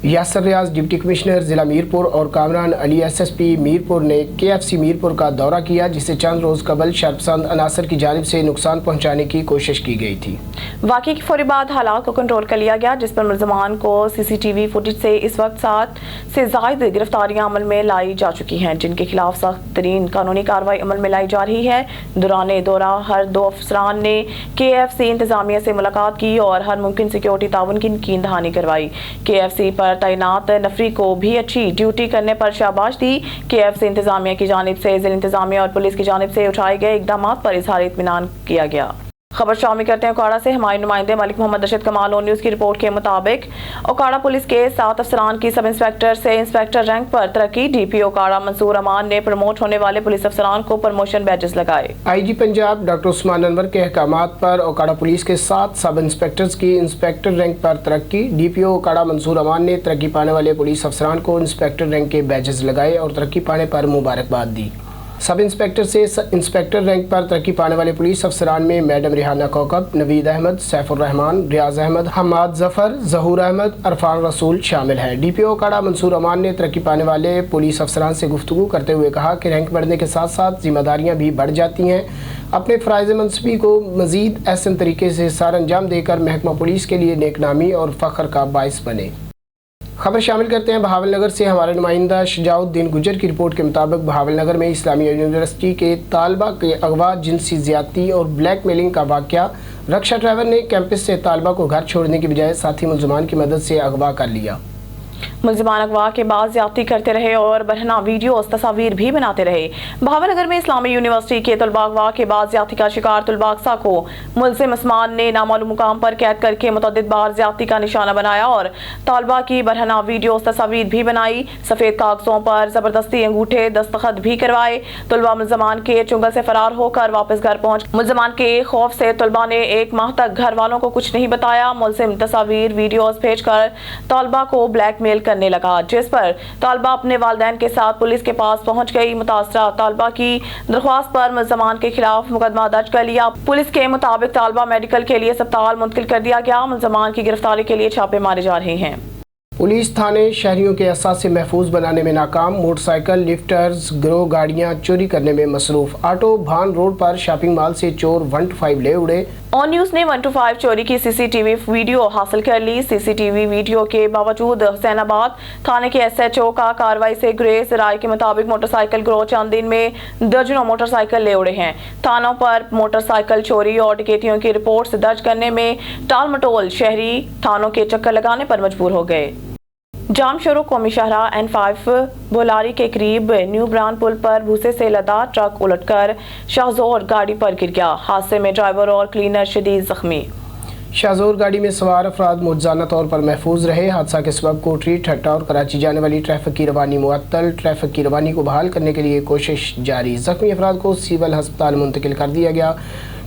यासर रियाज deputy commissioner ज़िला मीरपुर और Kamran Ali SSP Mirpur ने KFC मीरपुर का दौरा किया, जिसे चंद रोज़ कबल शरपसंद अनासर की जानिब से नुकसान पहुँचाने की कोशिश की गई थी। वाक़े के फौरी बाद हालात को कंट्रोल कर लिया गया, जिस पर मुलज़मान को CCTV फुटेज से इस वक्त 7 से ज़ायद गिरफ्तारियां अमल में लाई जा चुकी हैं, जिनके खिलाफ सख्त तरीन कानूनी कार्रवाई अमल में लाई जा रही है। दौरान दौरा हर 2 अफसरान ने KFC इंतजामिया से मुलाकात की और हर मुमकिन सिक्योरिटी ताउन की यकीन दहानी करवाई। KFC पर तैनात नफरी को भी अच्छी ड्यूटी करने पर शाबाश दी। KFC इंतजामिया की जानिब से जिला इंतजामिया और पुलिस की जानिब से उठाए गए इकदाम पर इजहार इत्मीनान किया गया। खबर शामिल करते हैं ओकाड़ा से। हमारे नुमाइंदे मलिक मोहम्मद रशीद कमाल और न्यूज़ की रिपोर्ट के मुताबिक ओकाड़ा पुलिस के 7 अफसरान की सब इंस्पेक्टर से इंस्पेक्टर रैंक पर तरक्की। DPO ओकाड़ा मंसूर अमान ने प्रमोट होने वाले पुलिस अफसरान को प्रमोशन बैजेस लगाए। IG पंजाब डॉक्टर उस्मान अनवर के अहकामात पर ओकाड़ा पुलिस के 7 सब इंस्पेक्टर्स की इंस्पेक्टर रैंक पर तरक्की। DPO ओकाड़ा मंसूर अमान ने तरक्की पाने वाले पुलिस अफसरान को इंस्पेक्टर रैंक के बैजेस लगाए और तरक्की पाने पर मुबारकबाद दी। सब इंस्पेक्टर से इंस्पेक्टर रैंक पर तरक्की पाने वाले पुलिस अफसरान में मैडम रिहाना कौकब, नवीद अहमद, सैफुर रहमान, रियाज अहमद, हमाद जफर, जहूर अहमद, अरफान रसूल शामिल हैं। DPO ओकाड़ा मंसूर अमान ने तरक्की पाने वाले पुलिस अफसरान से गुफ्तगू करते हुए कहा कि रैंक बढ़ने के साथ साथ जिम्मेदारियाँ भी बढ़ जाती हैं। अपने फ़राइज़ मनसबी को मज़ीद एहसन तरीके से सर अंजाम देकर महकमा पुलिस के लिए नेकनामी और फ़ख्र का बाइस बने। खबर शामिल करते हैं बहावलनगर से। हमारे नुमाइंदा शजाउद्दीन गुजर की रिपोर्ट के मुताबिक बहावलनगर में इस्लामिया यूनिवर्सिटी के तालबा के अगवा, जिनसी ज़्यादती और ब्लैक मेलिंग का वाक़या। रक्षा ड्राइवर ने कैंपस से तालबा को घर छोड़ने की बजाय साथी मुलज़मान की मदद से अगवा कर लिया। मुलज़मान अगवा के बाद ज्यादती करते रहे और बरहना वीडियोस तस्वीर भी बनाते रहे। बहावलनगर में इस्लामी यूनिवर्सिटी के तलबा अगवा के बाद ज्यादती का शिकार तलबा अक्सा को मुलज़िम उस्मान ने नामालूम मुकाम पर कैद करके मुतअद्दिद बार ज्यादती का निशाना बनाया और तालबा की बरहना वीडियोस तस्वीर भी बनाई। सफ़ेद कागजों पर ज़बरदस्ती अंगूठे दस्तखत भी करवाए। तलबा मुलज़मान के चुंगल से फरार होकर वापस घर पहुंच। मुलज़मान के खौफ से तलबा ने 1 माह तक घर वालों को कुछ नहीं बताया। मुलज़िम तस्वीर वीडियोस भेजकर तालबा को ब्लैकमेल करने लगा, जिस पर तालबा अपने वालिदैन के साथ पुलिस के पास पहुंच गई। मुतासरा तालबा की दरख्वास्त पर मुलज़मान के खिलाफ मुकदमा दर्ज कर लिया। पुलिस के मुताबिक तालबा मेडिकल के लिए अस्पताल मुंतकिल कर दिया गया। मुलज़मान की गिरफ्तारी के लिए छापे मारे जा रहे हैं। पुलिस थाने शहरियों के असासे महफूज बनाने में नाकाम। मोटरसाइकिल लिफ्टर्स गिरोह गाड़ियां चोरी करने में मसरूफ। ऑटो भान रोड पर शॉपिंग मॉल से चोर 1 to 5 ले उड़े। ऑन न्यूज़ ने 1 to 5 चोरी की CCTV वीडियो हासिल कर ली। CCTV वीडियो के बावजूद हुसैनाबाद थाने के SHO का कार्रवाई से गुरेज। राय के मुताबिक मोटरसाइकिल गिरोह चंद दिन में दर्जनों मोटरसाइकिल ले उड़े हैं। थानों पर मोटरसाइकिल चोरी और डकैतियों की रिपोर्ट्स दर्ज करने में टाल मटोल शहरी थानों के चक्कर लगाने पर मजबूर हो गए। जाम शुरू कौमी शाहराह N5 बोलारी के करीब न्यू ब्रान पुल पर भूसे से लदा ट्रक उलटकर शाहजोर गाड़ी पर गिर गया। हादसे में ड्राइवर और क्लीनर शदीद जख्मी। शाहजोर गाड़ी में सवार अफराद मुआवजाना तौर पर महफूज रहे। हादसा के सबब कोटरी, ठट्टा और कराची जाने वाली ट्रैफिक की रवानी मुअत्तल। ट्रैफिक की रवानी को बहाल करने के लिए कोशिश जारी। जख्मी अफराद को सिविल अस्पताल मुंतकिल कर दिया गया।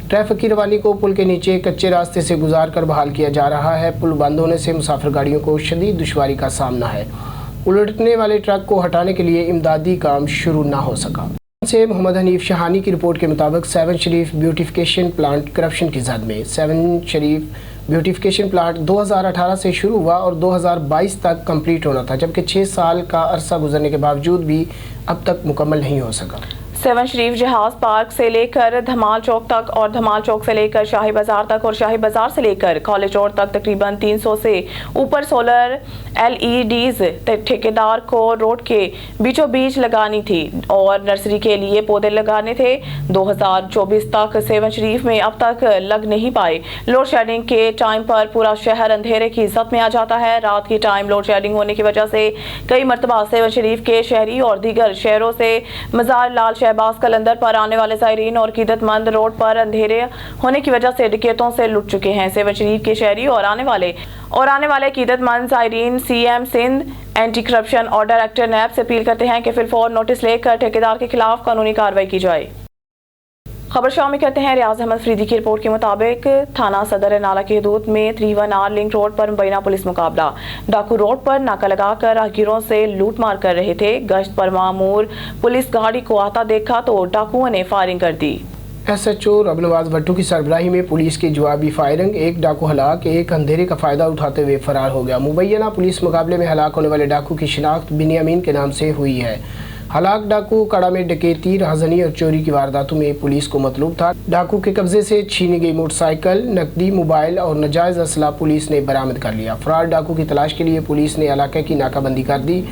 ट्रैफिक की रवानी को पुल के नीचे कच्चे रास्ते से गुजार कर बहाल किया जा रहा है। पुल बंद होने से मुसाफिर गाड़ियों को शदीद दुश्वारी का सामना है। उलटने वाले ट्रक को हटाने के लिए इमदादी काम शुरू ना हो सका। से मोहम्मद हनीफ शहानी की रिपोर्ट के मुताबिक 7 शरीफ ब्यूटिफिकेशन प्लांट करप्शन की जद में। 7 शरीफ ब्यूटिफिकेशन प्लांट 2018 से शुरू हुआ और 2022 तक कंप्लीट होना था, जबकि 6 साल का अरसा गुजरने के बावजूद भी अब तक मुकम्मल नहीं हो सका। 7 शरीफ जहाज पार्क से लेकर धमाल चौक तक और धमाल चौक से लेकर शाही बाजार तक और शाही बाजार से लेकर कॉलेज रोड तक तकरीबन 300 से ऊपर सोलर LEDs ठेकेदार को रोड के बीचों बीच लगानी थी और नर्सरी के लिए पौधे लगाने थे। 2024 तक 7 शरीफ में अब तक लग नहीं पाए। लोड शेडिंग के टाइम पर पूरा शहर अंधेरे की इज्जत में आ जाता है। रात की टाइम लोड शेडिंग होने की वजह से कई मरतबा 7 शरीफ के शहरी और दीगर शहरों से मजार लाल शहबाज कलंदर पर आने वाले ज़ायरीन और कीदतमंद रोड पर अंधेरे होने की वजह से डकैतों से लुट चुके हैं। 7 शरीफ के शहरी और आने वाले कीदतमंद ज़ायरीन CM सिंध एंटी करप्शन और डायरेक्टर NAB से अपील करते हैं कि फिलफौर नोटिस लेकर ठेकेदार के खिलाफ कानूनी कार्रवाई की जाए। खबर शामिल करते हैं रियाज अहमद फरीदी की रिपोर्ट के मुताबिक थाना सदर नाला की हदूद में 314 लिंक रोड पर मुबैना पुलिस मुकाबला। डाकू रोड पर नाका लगाकर राहगीरों से लूट मार कर रहे थे। गश्त पर मामूर पुलिस गाड़ी को आता देखा तो डाकुओं ने फायरिंग कर दी। SHO रब नवाज भट्टू की सरबराही में पुलिस की जवाबी फायरिंग, एक डाकू हलाक, एक अंधेरे का फायदा उठाते हुए फरार हो गया। मुबैना पुलिस मुकाबले में हलाक होने वाले डाकू की शिनाख्त बिन्यामीन के नाम से हुई है। हलाक डाकू कड़ा में डकैती, राहजनी और चोरी की वारदातों में पुलिस को मतलूब था। डाकू के कब्जे से छीनी गई मोटरसाइकिल, नकदी, मोबाइल और नाजायज असला पुलिस ने बरामद कर लिया। फरार डाकू की तलाश के लिए पुलिस ने इलाके की नाकाबंदी कर दी।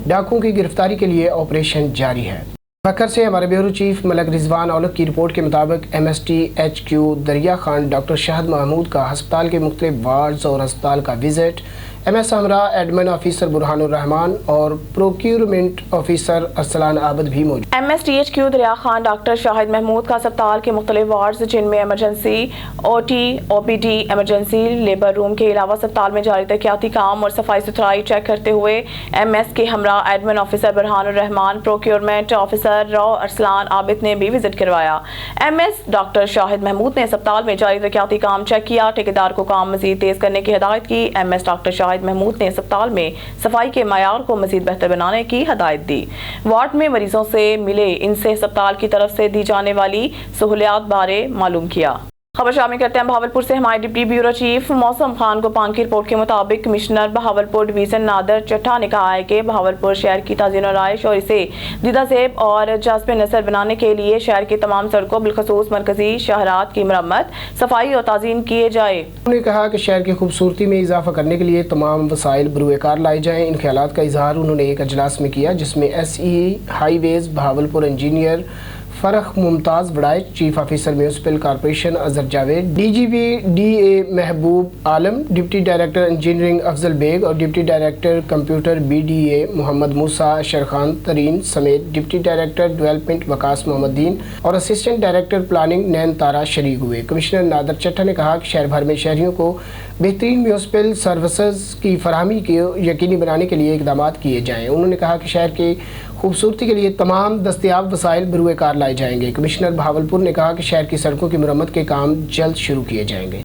डाकुओं की गिरफ्तारी के लिए ऑपरेशन जारी है। बकर से हमारे ब्यूरो चीफ मलक रिजवान औलख की रिपोर्ट के मुताबिक MSTHQ दरिया खान डॉक्टर शाहिद महमूद का अस्पताल के मुख्तलिफ वार्ड्स और अस्पताल का विजिट, MS हमरा एडमिन ऑफिसर बुरहानुर रहमान और प्रोक्यूरमेंट ऑफिसर अरसलान आबद भी मौजूद। MSTHQ दरिया खान डॉक्टर शाहिद महमूद का अस्पताल के मुख्तलिफ वार्ड्स जिनमें emergency, OT, OPD, emergency, labour room के अलावा अस्पताल में जारी तरक्याती काम और सफाई सुथराई चेक करते हुए MS के हमरा admin officer Burhanur Rahman, procurement officer Rao Arsalan Abid ने भी विजिट करवाया। MS डॉक्टर शाहिद महमूद ने अस्पताल में जारी तरक्याती काम चेक किया, ठेकेदार को काम मजीद तेज करने की हिदायत की। MS डॉक्टर शाहिद महमूद ने अस्पताल में सफाई के मयार को मजीद बेहतर बनाने की हिदायत दी। वार्ड में मरीजों से मिले, इनसे अस्पताल की तरफ से दी जाने वाली सहूलियात बारे मालूम किया। खबर शामिल करते हैं बहावलपुर से। हमारे डिप्टी ब्यूरो चीफ मौसम खान गोपान की रिपोर्ट के मुताबिक कमिश्नर बहावलपुर डिवीजन नादर चट्टा ने कहा है कि बहावलपुर शहर की ताज़ीन और आइश और इसे दीदा ज़ेब और जाज़ब नसर बनाने के लिए शहर की तमाम सड़कों बिलखसूस मरकजी शहरात की मरम्मत, सफाई और ताज़ीन किए जाए। उन्होंने कहा कि शहर की खूबसूरती में इजाफा करने के लिए तमाम वसाइल बरूएकार लाए जाएँ। इन ख्यालात का इजहार उन्होंने एक अजलास में किया जिसमें SE highways Bahawalpur engineer Farrukh Mumtaz Warraich, chief officer municipal corporation Azhar Javed, DGP DA Mehboob Alam, deputy director engineering Afzal Baig और deputy director computer BDA Mohammad Musa Sharkhan Tareen समेत deputy director development Waqas Mohammad Din और assistant director planning Nain Tara शरीक हुए। कमिश्नर नादर चट्टा ने कहा कि शहर भर में शहरियों को बेहतरीन म्यूनसिपल सर्विसेज की फराहमी को यकीनी बनाने के लिए इकदाम किए जाएँ। उन्होंने कहा कि शहर की खूबसूरती के लिए तमाम दस्तयाब वसाइल बरूएकार लाए जाएंगे। कमिश्नर बहावलपुर ने कहा कि शहर की सड़कों की मरम्मत के काम जल्द शुरू किए जाएंगे।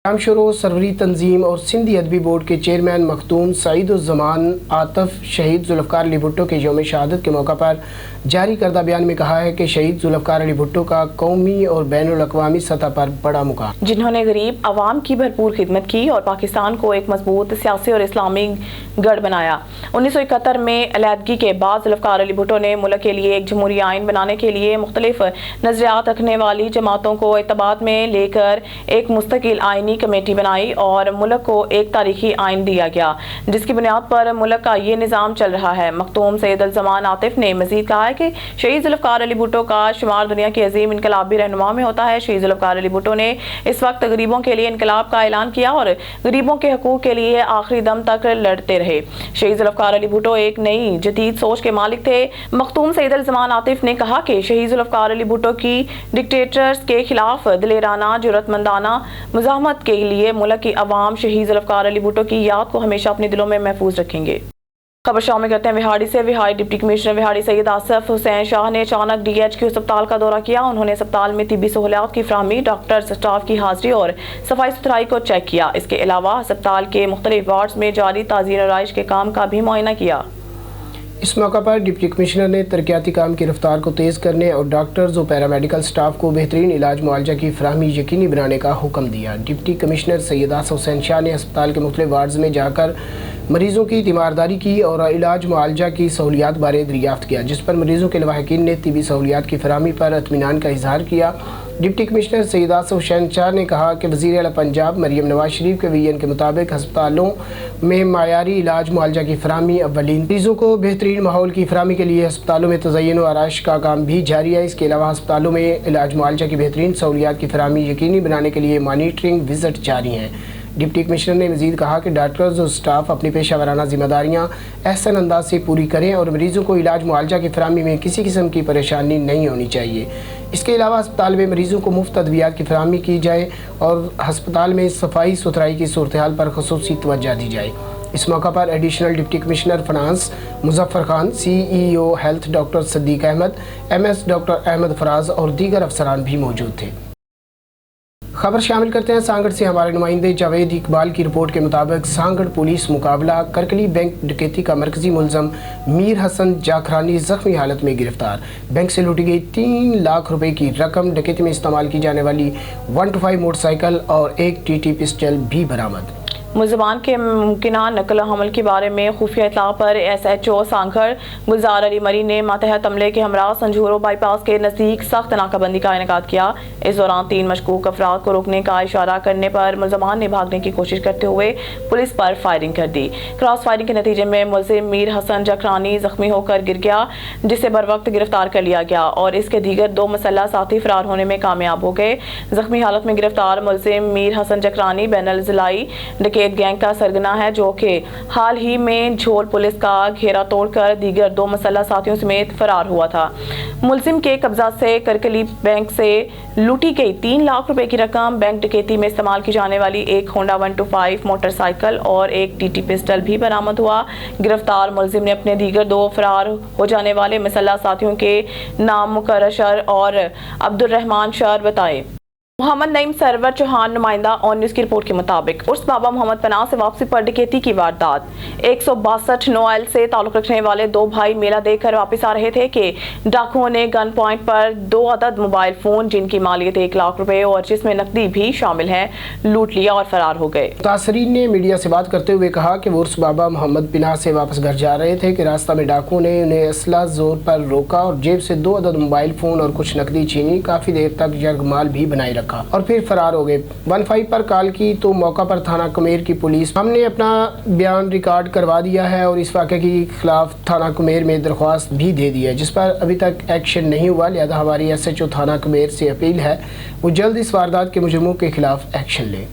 शाम शुरू सरवरी तंजीम और सिंधी अदबी बोर्ड के चेयरमैन मखतूम सईद-उज़-ज़मान आतिफ शहीद जुल्फ़कार अली भुट्टो के यौम शहादत के मौका पर जारी करदा बयान में कहा है कि शहीद जुल्फ़कार अली भुट्टो का कौमी और बैनुल-अक़वामी सतह पर बड़ा मुकाम, जिन्होंने गरीब आवाम की भरपूर खिदमत की और पाकिस्तान को एक मजबूत सियासी और इस्लामी गढ़ बनाया। 1971 में अलहदगी के बाद जुल्फ़कार अली भुट्टो ने मुल्क के लिए एक जमहूरी आइन बनाने के लिए मुख्तलिफ नजरियात रखने वाली जमातों को इत्तेबात में लेकर एक मुस्तकिल आइनी कमेटी बनाई और मुल्क को एक तारीखी आइन दिया गया जिसकी बुनियाद पर मुल्क का ये निज़ाम चल रहा है। मखतूम सईद-उज़-ज़मान आतिफ ने मजीद कहा है कि शहीद जुल्फ़कार अली भुट्टो का शुमार दुनिया के अजीम इनकलाबी रहनुमा में होता है। शहीद जुल्फ़कार अली भुट्टो ने इस वक्त गरीबों के लिए इनकलाब का ऐलान किया और गरीबों के हकूक़ के लिए आखिरी दम तक लड़ते रहे। शहीद जुल्फ़कार अली भुट्टो एक नई जदीद सोच के मालिक थे। मखतूम सईद-उज़-ज़मान आतिफ ने कहा कि शहीद जुल्फ़कार अली भुट्टो की डिक्टेटर्स के खिलाफ दिलेराना जुर्रतमंदाना मुज़ाहमत के लिए मुल्क की अवाम शहीद जुल्फ़कार अली भुट्टो की याद को हमेशा अपने दिलों में महफूज रखेंगे। खबर शामिल करते हैं विहाड़ी से। विहाड़ी डिप्टी कमिश्नर विहाड़ी सैयद आसिफ हुसैन शाह ने अचानक DHQ अस्पताल का दौरा किया। उन्होंने अस्पताल में तिब्बी सहूलियात की फराहमी, डॉक्टर्स, स्टाफ की हाजिरी और सफाई सुथराई को चेक किया। इसके अलावा अस्पताल के मुख्तलिफ वार्ड्स में जारी ताज़ीन और आइश के काम का भी मुआयना किया। इस मौका पर डिप्टी कमिश्नर ने तरक्याती काम की रफ्तार को तेज़ करने और डॉक्टर्स और पैरामेडिकल स्टाफ को बेहतरीन इलाज मुआवजा की फराहमी यकीनी बनाने का हुक्म दिया। डिप्टी कमिश्नर सैयद आसिफ हुसैन शाह ने अस्पताल के मुख्तलिफ वार्ड्स में जाकर मरीजों की तीमारदारी की और इलाज मुआवजा की सहूलियात बारे दरियाफ्त किया, जिस पर मरीजों के लवाहिकीन ने तिबी सहूलियात की फराहमी पर इत्मीनान का इजहार किया। डिप्टी कमिश्नर सैयद आसिफ हुसैन शाह ने कहा कि वज़ीर आला पंजाब मरियम नवाज शरीफ के विजन के मुताबिक अस्पतालों में मायारी इलाज मुआवजा की फराहमी अव्वलीन, मरीजों को बेहतरीन माहौल की फराहमी के लिए अस्पतालों में तज़य्युन और आराइश का काम भी जारी है। इसके अलावा अस्पतालों में इलाज मुआवजा की बेहतरीन सहूलियात की फराहमी यकीनी बनाने के लिए मॉनिटरिंग विजिट जारी हैं। डिप्टी कमिश्नर ने मजीद कहा कि डॉक्टर्स और स्टाफ अपनी पेशा वाराना जिम्मेदारियाँ एहसन अंदाज से पूरी करें और मरीजों को इलाज मुआवजा की फराहमी में किसी किस्म की परेशानी नहीं होनी चाहिए। इसके अलावा अस्पताल में मरीजों को मुफ्त अद्वियात की फराहमी की जाए और अस्पताल में सफाई सुथराई की सूरत हाल पर ख़ुसूसी तवज्जो दी जाए। इस मौका पर additional deputy commissioner finance Muzaffar Khan, CEO health doctor Sadiq Ahmad, MS doctor Ahmad Faraz और दीगर अफसरान भी मौजूद थे। खबर शामिल करते हैं सांगड़ से हमारे नुमाइंदे जावेद इकबाल की रिपोर्ट के मुताबिक सांगड़ पुलिस मुकाबला करकली बैंक डकैती का मरकजी मुलजम मीर हसन जाखरानी जख्मी हालत में गिरफ्तार। बैंक से लूटी गई 3 लाख रुपए की रकम, डकैती में इस्तेमाल की जाने वाली 125 मोटरसाइकिल और एक टीटी पिस्टल भी बरामद। मुलजमान के मुमकिना नकल हमल के बारे में खुफिया इतला पर SHO सांगड़ गुलजार अली मरी ने मातहत अमले के हमरा संजूरो बाईपास के नज़दीक सख्त नाकाबंदी का इनेकाद किया। इस दौरान 3 मशकूक अफराद को रोकने का इशारा करने पर मुलजमान ने भागने की कोशिश करते हुए पुलिस पर फायरिंग कर दी। क्रॉस फायरिंग के नतीजे में मुलजिम मीर हसन जाखरानी जख्मी होकर गिर गया, जिसे बर वक्त गिरफ्तार कर लिया गया और इसके दीगर 2 मुसल्लह साथी फरार होने में कामयाब हो गए। जख्मी हालत में गिरफ्तार मुलजिम मीर हसन जाखरानी बैनुल जिलाई गैंग का सरगना है, जो कि हाल ही में झोल पुलिस का घेरा तोड़कर दीगर 2 मुसल्लह साथियों समेत फरार हुआ था। मुलजिम के कब्जा से करकली बैंक से लूटी गई 3 लाख रुपए की रकम, बैंक डकैती में इस्तेमाल की जाने वाली एक होंडा 125 मोटरसाइकिल और एक टीटी पिस्टल भी बरामद हुआ। गिरफ्तार मुलजिम ने अपने दीगर 2 फरार हो जाने वाले मुसल्लह साथियों के नाम मुकर्रर शर और अब्दुर्रहमान शर बताए। मोहम्मद नईम सरवर चौहान नुमाइंदा ऑन न्यूज़ की रिपोर्ट के मुताबिक उर्स बाबा मोहम्मद पनाह से वापसी पर डकैती की वारदात। 162 नोएल से ताल्लुक रखने वाले 2 भाई मेला देखकर वापस आ रहे थे कि डाकुओं ने गन पॉइंट पर 2 अदद मोबाइल फोन, जिनकी मालियत 1 लाख रुपए और जिसमें नकदी भी शामिल है, लूट लिया और फरार हो गए। मुतासरीन ने मीडिया से बात करते हुए कहा कि वो उर्स बाबा मोहम्मद पनाह से वापस घर जा रहे थे कि रास्ता में डाकुओं ने उन्हें असला जोर पर रोका और जेब से 2 अदद मोबाइल फोन और कुछ नकदी छीनी। काफी देर तक यरगमाल भी बनाए रखा और फिर फरार हो गए। 15 पर कॉल की तो मौका पर थाना कुमेर की पुलिस, हमने अपना बयान रिकॉर्ड करवा दिया है और इस वाक़े के खिलाफ थाना कुमेर में दरख्वास्त भी दे दी है, जिस पर अभी तक एक्शन नहीं हुआ। लिहाजा हमारी SHO थाना कुमेर से अपील है वो जल्द इस वारदात के मुजरिमों के खिलाफ एक्शन ले।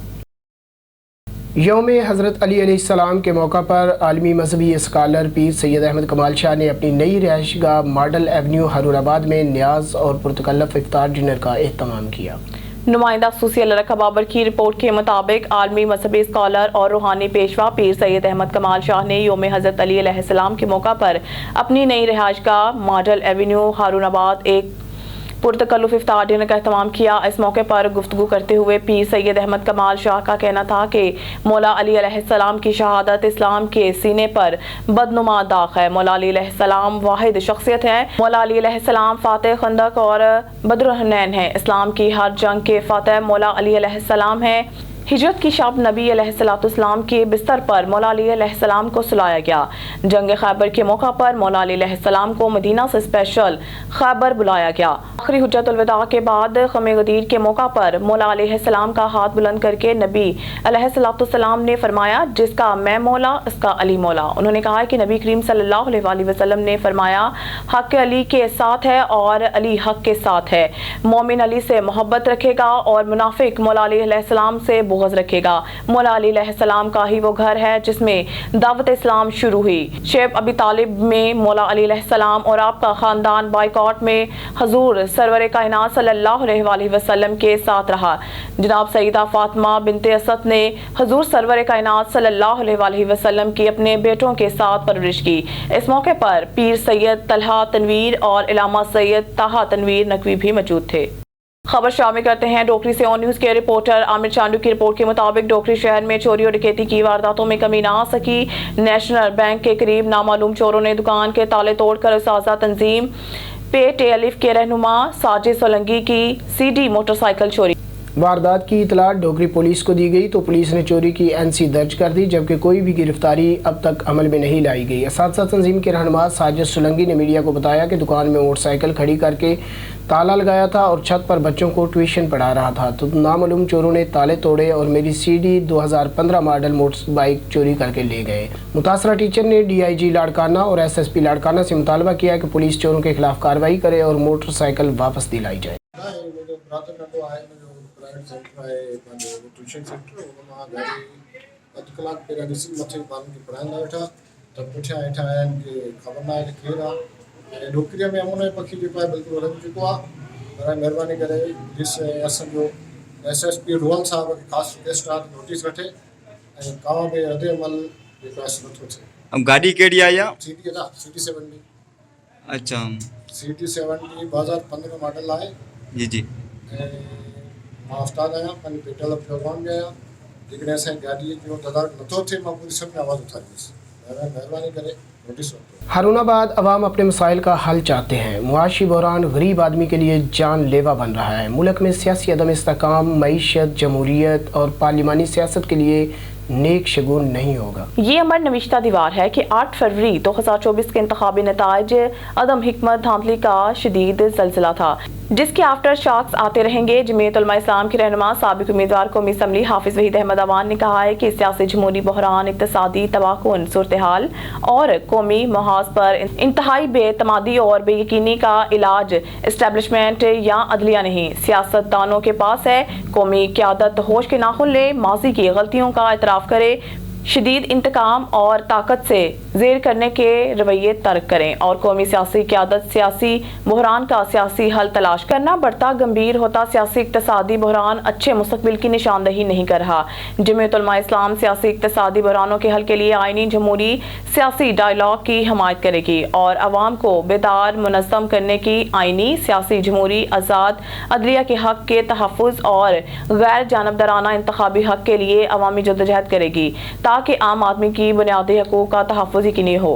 यौम हज़रत अली अलैहिस्सलाम के मौका पर आलमी मजहबी स्कॉलर पीर सैयद अहमद कमाल शाह ने अपनी नई रिहाइशगाह मॉडल एवेन्यू हारूनाबाद में न्याज और पुरतकल्लफ इफ्तार डिनर का एहतमाम किया। नुमाइंदा खसूसी अल्लाह बाबर की रिपोर्ट के मुताबिक आलमी मजहबी स्कॉलर और रूहानी पेशवा पीर सैयद अहमद कमाल शाह ने यौम हज़रत अली अलैहिस्सलाम के मौका पर अपनी नई रिहाइशगाह मॉडल एवेन्यू हारूनाबाद एक पुरतकल्लुफ इफ्तार डिनर का एहतमाम किया। इस मौके पर गुफ्तगू करते हुए पीर सैयद अहमद कमाल शाह का कहना था कि मौला अली अलैहिस्सलाम की शहादत इस्लाम के सीने पर बदनुमा दाग है। मौला अली अलैहिस्सलाम वाहिद शख्सियत है। मौला अली अलैहिस्सलाम फातह खंदक और बद्रुहनैन है। इस्लाम की हर जंग के फातह मौला अली अलैहिस्सलाम है। हिजरत की शब नबी अलैहिस्सलाम के बिस्तर पर मौला अली अलैहिस्सलाम को सुलाया गया। जंग खैबर के मौका पर मौला अली अलैहिस्सलाम को मदीना से स्पेशल खैबर बुलाया गया। आखिरी हुज्जतुल विदा के बाद ख़म गदीर के मौका पर मौला अलैहिस्सलाम का हाथ बुलंद करके नबी अलैहिस्सलाम ने फरमाया, जिसका मैं मौला उसका अली मौला। उन्होंने कहा कि नबी करीम सल्लल्लाहु अलैहि वसल्लम ने फरमाया, हक अली के साथ है और अली हक के साथ है। मोमिन अली से मोहब्बत रखेगा और मुनाफिक मौला अली अलैहिस्सलाम से बुग़्ज़ रखेगा। मौला अली अलैहिस्सलाम का ही वो घर है जिसमें दावत इस्लाम शुरू हुई। शेब अबी तालिब में मौला अली अलैहिस्सलाम और आपका खानदान बाइकॉट में हजूर सरवर कायनात सल्लल्लाहु अलैहि वसल्लम के साथ रहा। जनाब सईदा फातिमा बिनते असद ने हजूर सरवर कायनात सल्लल्लाहु अलैहि वसल्लम की अपने बेटों के साथ परवरिश की। इस मौके पर पीर सैयद तलहा तनवीर और इलामा सैयद ताहा तनवीर नकवी भी मौजूद थे। खबर शामिल करते हैं डोकरी से ऑन न्यूज़ के रिपोर्टर आमिर चांडू की रिपोर्ट के मुताबिक डोकरी शहर में चोरी और डकैती की वारदातों में कमी ना आ सकी। नेशनल बैंक के करीब नामालूम चोरों ने दुकान के ताले तोड़कर साजा तंजीम PTLF के रहनुमा साजिद सोलंकी की CD मोटरसाइकिल चोरी। वारदात की इतला डोगरी पुलिस को दी गई तो पुलिस ने चोरी की NC दर्ज कर दी, जबकि कोई भी गिरफ्तारी अब तक अमल में नहीं लाई गई। साजिद तंजीम के रहनुमा साजिद सोलंकी ने मीडिया को बताया कि दुकान में मोटरसाइकिल खड़ी करके ताला लगाया था और छत पर बच्चों को ट्यूशन पढ़ा रहा था, तो नामालूम चोरों ने ताले तोड़े और मेरी CD 2015 मॉडल मोटर बाइक चोरी करके ले गए। मुतासरा टीचर ने DIG लाड़काना और SSP लाड़काना से मुतालबा किया कि पुलिस चोरों के खिलाफ कार्रवाई करे और मोटरसाइकिल वापस दिलाई जाए। डोकरीअ में अमून पखी जेको आहे बिल्कुलु रंग चुको आहे। पर महिरबानी करे पुलिस असांजो SSP रोहन साहब खे ख़ासि रिक्वेस्ट आहे त नोटिस वठे ऐं का बि रद्द अमल जेको आहे नथो थिए। अब गाड़ी केड़ी आई CD 70। अच्छा CD 70 2015 मॉडल आहे। जी जी। आफ्ताब आया पंहिंजे पेट्रोल प्रोग्राम में आया जेकॾहिं असांजी गाॾीअ जो तदारक नथो थिए मां पूरी सभु में आवाज़ उथारींदुसि महिरबानी करे नोटिस वठो। हारूनाबाद अवाम अपने मसाइल का हल चाहते हैं। मुआशी बहरान गरीब आदमी के लिए जानलेवा बन रहा है। मुल्क में सियासी अदम इस्तेकाम, मईशत, जमहूरियत और पार्लिमानी सियासत के लिए नेक शगुन नहीं होगा। ये अमर नविश्ता दीवार है कि 8 फरवरी 2024 के इंतखाबी नताइज अदम हिकमत धांधली का शदीद जलजिला था, जिसके आफ्टर शॉक्स आते रहेंगे। जमीयत उलमा इस्लाम के रहनुमा साबिक उम्मीदवार कौमी असम्बली हाफिज वहीद अहमद अवान ने कहा है कि सियासी जमहूरी बहरान, इक्तसादी तबाकुन सूरत हाल और कौमी महाज पर इंतहाई बेतमादी और बेयकीनी का इलाज इस्टेब्लिशमेंट या अदलिया नहीं, सियासतदानों के पास है। कौमी क़यादत होश के नाखुन ले, माजी की गलतियों का एतराफ़ करे, शदीद इंतकाम और ताकत से ज़ेर करने के रवैये तर्क करें और कौमी सियासी क़यादत सियासी बहरान का सियासी हल तलाश करना। बढ़ता गंभीर होता सियासी इक़्तिसादी बहरान अच्छे मुस्तक़बिल की निशानदही नहीं कर रहा। जमीयत उलमा इस्लाम सियासी इक़्तिसादी बहरानों के हल के लिए आइनी जमहूरी सियासी डायलॉग की हमायत करेगी और अवाम को बेदार मुनज़्ज़म करने की आइनी सियासी जमहूरी आज़ाद अदलिया के हक़ के तहफ़्फ़ुज़ और गैर जानबदाराना इंतखाबी हक़ के लिए अवामी जद्दोजहद करेगी ताकि आम आदमी की बुनियादी हकूक़ का तहफ़्फ़ुज़ यकीनी हो।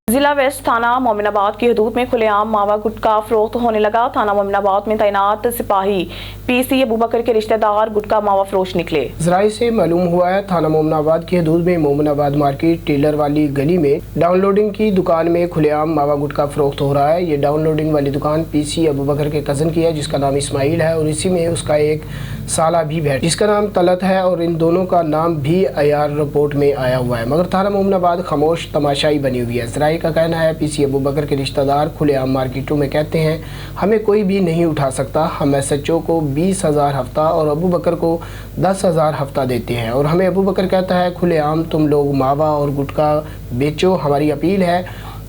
जिला वेस्ट थाना मोमिनाबाद की हदूद में खुलेआम मावा गुटखा फरोख्त होने लगा। थाना मोमिनाबाद में तैनात सिपाही पीसी अबूबकर के रिश्तेदार गुटखा मावा फरोश निकले। ज़राए से मालूम हुआ है थाना मोमिनाबाद की हदूद में मोमिनाबाद मार्केट टेलर वाली गली में डाउनलोडिंग की दुकान में खुलेआम मावा गुटखा फरोख्त हो रहा है। ये डाउनलोडिंग वाली दुकान पीसी अबूबकर के कज़न की है जिसका नाम इस्माइल है और इसी में उसका एक साला भी बैठ जिसका नाम तलत है और इन दोनों का नाम भी आईआर रिपोर्ट में आया हुआ है, मगर थाना मोमिनाबाद खामोश तमाशाई बनी हुई है। ज़राए का कहना है पीसी अबूबकर के रिश्तेदार खुलेआम मार्केटों में कहते हैं हमें कोई भी नहीं उठा सकता। हम एसएचओ को 20,000 हफ्ता और अबूबकर को 10,000 हफ्ता देते हैं और हमें अबूबकर कहता है खुलेआम तुम लोग मावा और गुटखा बेचो। हमारी अपील है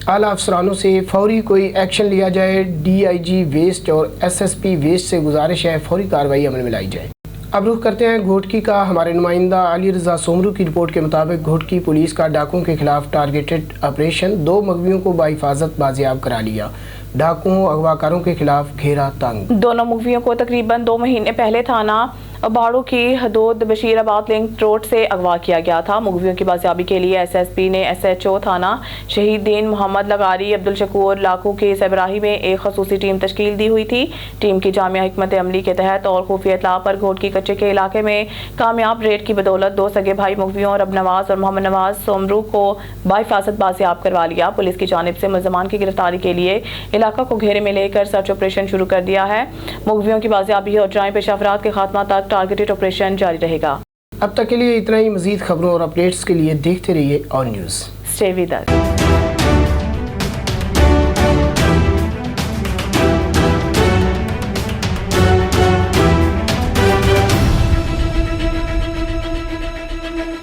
आला अफसरानों से फौरी कोई एक्शन लिया जाए। डीआईजी वेस्ट और एसएसपी वेस्ट से गुजारिश है फौरी कार्रवाई अमल में लाई जाए। अब रुख करते हैं घोटकी का। हमारे नुमाइंदा अली रज़ा सोमरू की रिपोर्ट के मुताबिक घोटकी पुलिस का डाकुओं के खिलाफ टारगेटेड ऑपरेशन, 2 मगवियों को बाहिफाजत बाजियाब करा लिया। डाकुओं अगवाकारों के खिलाफ घेरा तंग। दोनों मगवियों को तकरीबन 2 महीने पहले थाना बाड़ू की हदूद बशीराबाद लिंक रोड से अगवा किया गया था। मुगवियों की बाजियाबी के लिए एसएसपी ने एसएचओ थाना शहीद दीन मोहम्मद लगारी अब्दुल शकूर लाकू के सरबराही में एक खसूसी टीम तश्कील दी हुई थी। टीम की जामिया हिकमत अमली के तहत और खुफिया इत्तला पर घोटकी कच्चे के इलाके में कामयाब रेड की बदौलत 2 सगे भाई मुगवियों और अब नवाज और मोहम्मद नवाज सोमरू को बाहिफाजत बाजियाब करवा लिया। पुलिस की जानिब से मुल्ज़मान की गिरफ्तारी के लिए इलाका को घेरे में लेकर सर्च ऑपरेशन शुरू कर दिया है। मुगवियों की बाजियाबी और जराइम पेशा अफराद के खात्मा तक टारगेटेड ऑपरेशन जारी रहेगा। अब तक के लिए इतना ही। मजीद खबरों और अपडेट्स के लिए देखते रहिए on news. Stay with us.